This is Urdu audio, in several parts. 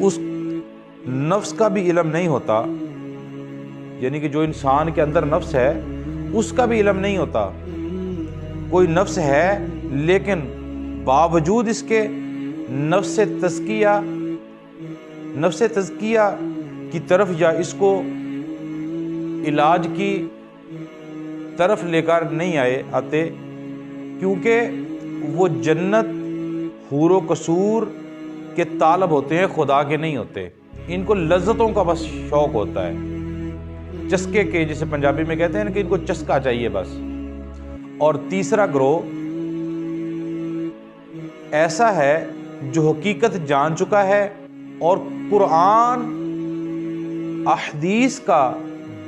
اس نفس کا بھی علم نہیں ہوتا، یعنی کہ جو انسان کے اندر نفس ہے اس کا بھی علم نہیں ہوتا۔ کوئی نفس ہے لیکن باوجود اس کے نفس تزکیہ کی طرف یا اس کو علاج کی طرف لے کر نہیں آتے، کیونکہ وہ جنت حور و قصور کے طالب ہوتے ہیں، خدا کے نہیں ہوتے۔ ان کو لذتوں کا بس شوق ہوتا ہے، چسکے کے، جسے پنجابی میں کہتے ہیں کہ ان کو چسکا چاہیے بس۔ اور تیسرا گروہ ایسا ہے جو حقیقت جان چکا ہے اور قرآن احادیث کا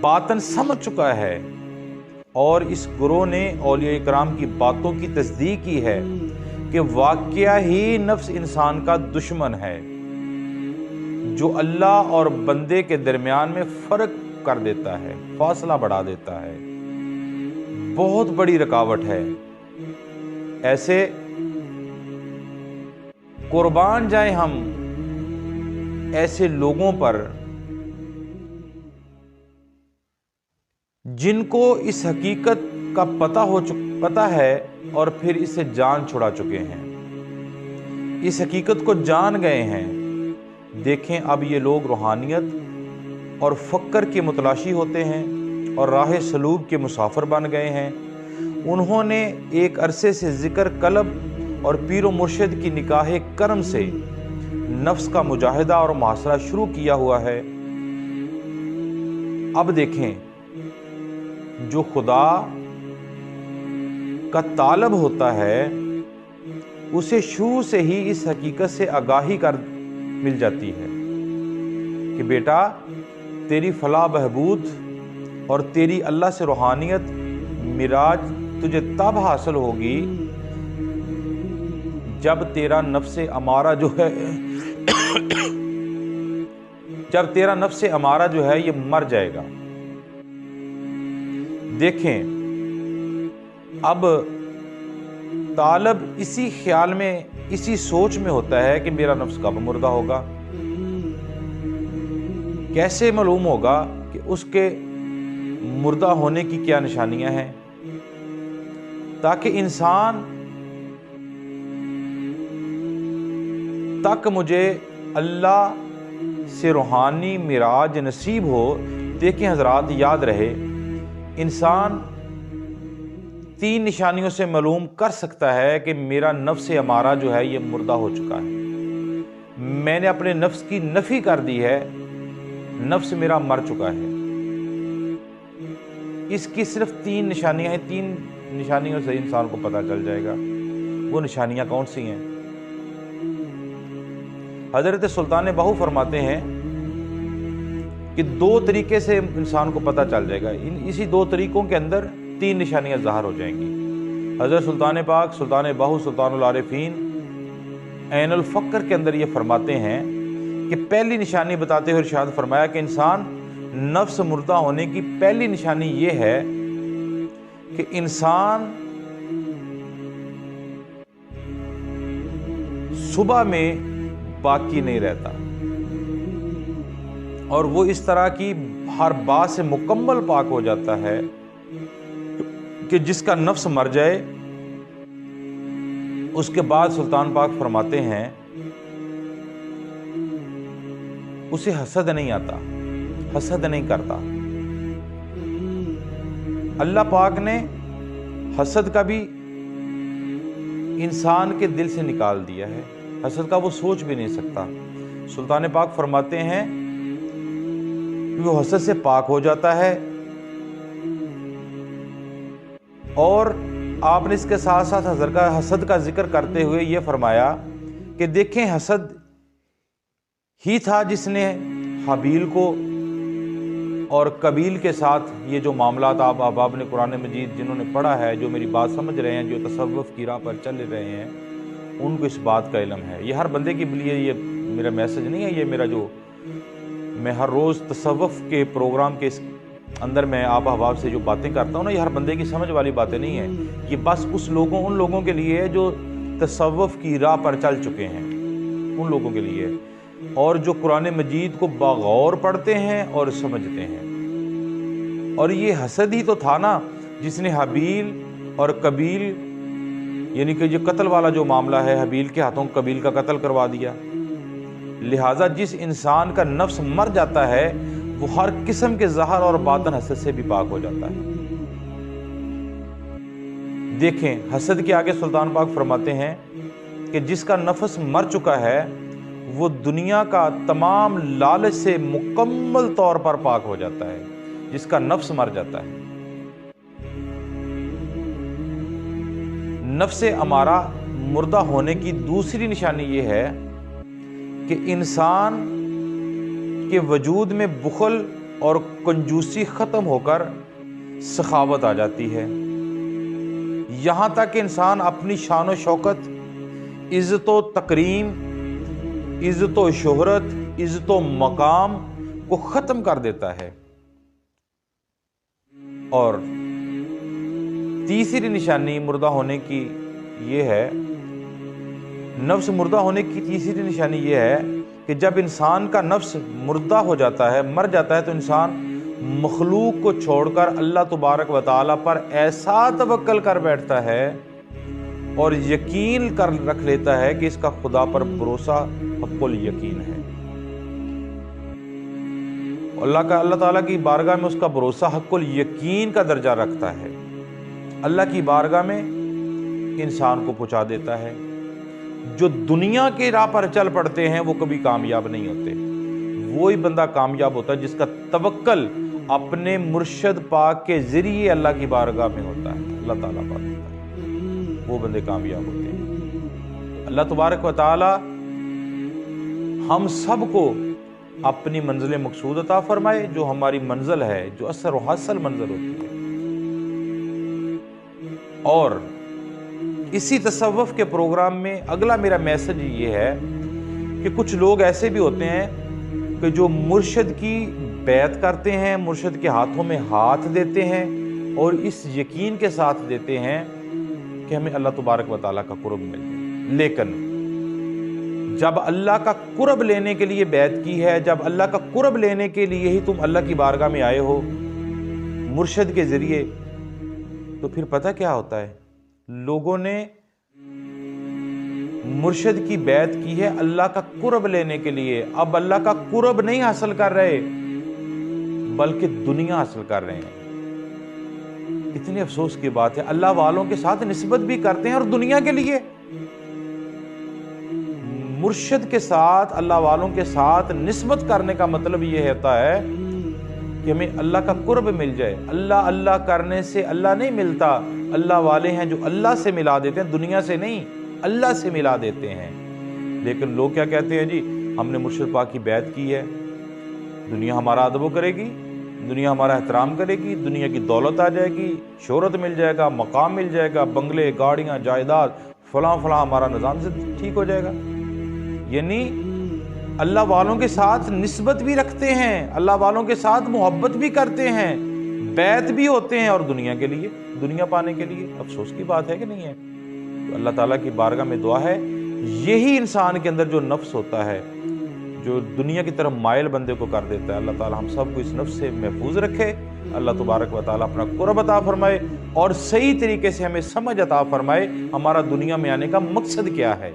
باطن سمجھ چکا ہے، اور اس گروہ نے اولیاء کرام کی باتوں کی تصدیق کی ہے کہ واقعہ ہی نفس انسان کا دشمن ہے، جو اللہ اور بندے کے درمیان میں فرق کر دیتا ہے، فاصلہ بڑھا دیتا ہے، بہت بڑی رکاوٹ ہے۔ ایسے قربان جائیں ہم ایسے لوگوں پر جن کو اس حقیقت کا پتہ ہے اور پھر اسے جان چھڑا چکے ہیں، اس حقیقت کو جان گئے ہیں۔ دیکھیں اب یہ لوگ روحانیت اور فقر کے متلاشی ہوتے ہیں اور راہ سلوک کے مسافر بن گئے ہیں۔ انہوں نے ایک عرصے سے ذکر قلب اور پیر و مرشد کی نکاح کرم سے نفس کا مجاہدہ اور محاصرہ شروع کیا ہوا ہے۔ اب دیکھیں، جو خدا کا طالب ہوتا ہے اسے شروع سے ہی اس حقیقت سے آگاہی مل جاتی ہے کہ بیٹا تیری فلاح بہبود اور تیری اللہ سے روحانیت معراج تجھے تب حاصل ہوگی جب تیرا نفس امارہ جو ہے یہ مر جائے گا۔ دیکھیں اب طالب اسی خیال میں، اسی سوچ میں ہوتا ہے کہ میرا نفس کب مردہ ہوگا، کیسے معلوم ہوگا کہ اس کے مردہ ہونے کی کیا نشانیاں ہیں، تاکہ انسان تک مجھے اللہ سے روحانی معراج نصیب ہو۔ دیکھیں حضرات، یاد رہے انسان 3 نشانیوں سے معلوم کر سکتا ہے کہ میرا نفس امارہ جو ہے یہ مردہ ہو چکا ہے، میں نے اپنے نفس کی نفی کر دی ہے، نفس میرا مر چکا ہے۔ اس کی صرف 3 نشانیاں ہیں، 3 نشانیوں سے انسان کو پتہ چل جائے گا۔ وہ نشانیاں کون سی ہیں؟ حضرت سلطان باہو فرماتے ہیں کہ 2 طریقے سے انسان کو پتہ چل جائے گا، اسی 2 طریقوں کے اندر 3 نشانیاں ظاہر ہو جائیں گی۔ حضرت سلطان پاک سلطان باہو سلطان العارفین عین الفقر کے اندر یہ فرماتے ہیں کہ پہلی نشانی بتاتے ہوئے ارشاد فرمایا کہ انسان نفس مردہ ہونے کی پہلی نشانی یہ ہے کہ انسان صبح میں باقی نہیں رہتا، اور وہ اس طرح کی ہر بات سے مکمل پاک ہو جاتا ہے کہ جس کا نفس مر جائے اس کے بعد سلطان پاک فرماتے ہیں اسے حسد نہیں آتا، حسد نہیں کرتا۔ اللہ پاک نے حسد کا بھی انسان کے دل سے نکال دیا ہے، حسد کا وہ سوچ بھی نہیں سکتا۔ سلطان پاک فرماتے ہیں کہ وہ حسد سے پاک ہو جاتا ہے، اور آپ نے اس کے ساتھ ساتھ حسد کا ذکر کرتے ہوئے یہ فرمایا کہ دیکھیں حسد ہی تھا جس نے حابیل کو اور قابیل کے ساتھ یہ جو معاملات آپ احباب نے قرآن مجید جنہوں نے پڑھا ہے، جو میری بات سمجھ رہے ہیں، جو تصوف کی راہ پر چل رہے ہیں، ان کو اس بات کا علم ہے۔ یہ ہر بندے کے لیے یہ میرا میسج نہیں ہے، یہ میرا جو میں ہر روز تصوف کے پروگرام کے اندر میں آپ احباب سے جو باتیں کرتا ہوں نا، یہ ہر بندے کی سمجھ والی باتیں نہیں ہیں، یہ بس ان لوگوں کے لیے جو تصوف کی راہ پر چل چکے ہیں، ان لوگوں کے لیے۔ اور جو قرآن مجید کو بغور پڑھتے ہیں اور سمجھتے ہیں۔ اور یہ حسد ہی تو تھا نا جس نے حابیل اور قبیل، یعنی کہ جو قتل والا جو معاملہ ہے، حابیل کے ہاتھوں قبیل کا قتل کروا دیا۔ لہٰذا جس انسان کا نفس مر جاتا ہے وہ ہر قسم کے ظاہر اور باطن حسد سے بھی پاک ہو جاتا ہے۔ دیکھیں حسد کے آگے سلطان پاک فرماتے ہیں کہ جس کا نفس مر چکا ہے وہ دنیا کا تمام لالچ سے مکمل طور پر پاک ہو جاتا ہے، جس کا نفس مر جاتا ہے۔ نفس امارہ مردہ ہونے کی دوسری نشانی یہ ہے کہ انسان کے وجود میں بخل اور کنجوسی ختم ہو کر سخاوت آ جاتی ہے، یہاں تک کہ انسان اپنی شان و شوکت، عزت و تکریم، عزت و شہرت، عزت و مقام کو ختم کر دیتا ہے۔ اور تیسری نشانی مردہ ہونے کی یہ ہے، نفس مردہ ہونے کی تیسری نشانی یہ ہے کہ جب انسان کا نفس مردہ ہو جاتا ہے، مر جاتا ہے، تو انسان مخلوق کو چھوڑ کر اللہ تبارک و تعالیٰ پر ایسا توکل کر بیٹھتا ہے اور یقین کر رکھ لیتا ہے کہ اس کا خدا پر بھروسہ حق الیقین ہے۔ اللہ تعالیٰ کی بارگاہ میں اس کا بھروسہ حق الیقین کا درجہ رکھتا ہے، اللہ کی بارگاہ میں انسان کو پہنچا دیتا ہے۔ جو دنیا کے راہ پر چل پڑتے ہیں وہ کبھی کامیاب نہیں ہوتے، وہی بندہ کامیاب ہوتا ہے جس کا توکل اپنے مرشد پاک کے ذریعے اللہ کی بارگاہ میں ہوتا ہے، اللہ تعالیٰ پاک ہوتا ہے، وہ بندے کامیاب ہوتے ہیں۔ اللہ تبارک و تعالی ہم سب کو اپنی منزل مقصود عطا فرمائے، جو ہماری منزل ہے، جو اثر و حاصل منزل ہوتی ہے۔ اور اسی تصوف کے پروگرام میں اگلا میرا میسج یہ ہے کہ کچھ لوگ ایسے بھی ہوتے ہیں کہ جو مرشد کی بیعت کرتے ہیں، مرشد کے ہاتھوں میں ہاتھ دیتے ہیں اور اس یقین کے ساتھ دیتے ہیں کہ ہمیں اللہ تبارک و تعالیٰ کا قرب مل جائے، لیکن جب اللہ کا قرب لینے کے لیے بیعت کی ہے، جب اللہ کا قرب لینے کے لیے ہی تم اللہ کی بارگاہ میں آئے ہو مرشد کے ذریعے، تو پھر پتہ کیا ہوتا ہے؟ لوگوں نے مرشد کی بیعت کی ہے اللہ کا قرب لینے کے لیے، اب اللہ کا قرب نہیں حاصل کر رہے بلکہ دنیا حاصل کر رہے ہیں۔ اتنے افسوس کی بات ہے، اللہ والوں کے ساتھ نسبت بھی کرتے ہیں اور دنیا کے لیے۔ مرشد کے ساتھ، اللہ والوں کے ساتھ نسبت کرنے کا مطلب یہ ہوتا ہے کہ ہمیں اللہ کا قرب مل جائے۔ اللہ اللہ کرنے سے اللہ نہیں ملتا، اللہ والے ہیں جو اللہ سے ملا دیتے ہیں، دنیا سے نہیں، اللہ سے ملا دیتے ہیں۔ لیکن لوگ کیا کہتے ہیں؟ جی ہم نے مرشد پاک کی بیعت کی ہے، دنیا ہمارا ادب و کرے گی، دنیا ہمارا احترام کرے گی، دنیا کی دولت آ جائے گی، شہرت مل جائے گا، مقام مل جائے گا، بنگلے، گاڑیاں، جائیداد، فلاں فلاں، ہمارا نظام سے ٹھیک ہو جائے گا۔ یعنی اللہ والوں کے ساتھ نسبت بھی رکھتے ہیں، اللہ والوں کے ساتھ محبت بھی کرتے ہیں، بیعت بھی ہوتے ہیں، اور دنیا کے لیے، دنیا پانے کے لیے۔ افسوس کی بات ہے کہ نہیں ہے؟ تو اللہ تعالیٰ کی بارگاہ میں دعا ہے یہی انسان کے اندر جو نفس ہوتا ہے، جو دنیا کی طرف مائل بندے کو کر دیتا ہے، اللہ تعالیٰ ہم سب کو اس نفس سے محفوظ رکھے، اللہ تبارک و تعالیٰ اپنا قرب عطا فرمائے اور صحیح طریقے سے ہمیں سمجھ عطا فرمائے ہمارا دنیا میں آنے کا مقصد کیا ہے۔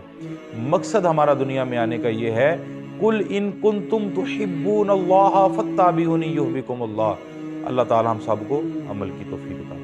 مقصد ہمارا دنیا میں آنے کا یہ ہے، قُلْ إِن كُنْتُمْ تُحِبُّونَ اللَّهَ فَاتَّبِعُونِي يُحْبِبْكُمُ اللَّهُ۔ اللہ تعالیٰ ہم سب کو عمل کی توفیق عطا فرمائے۔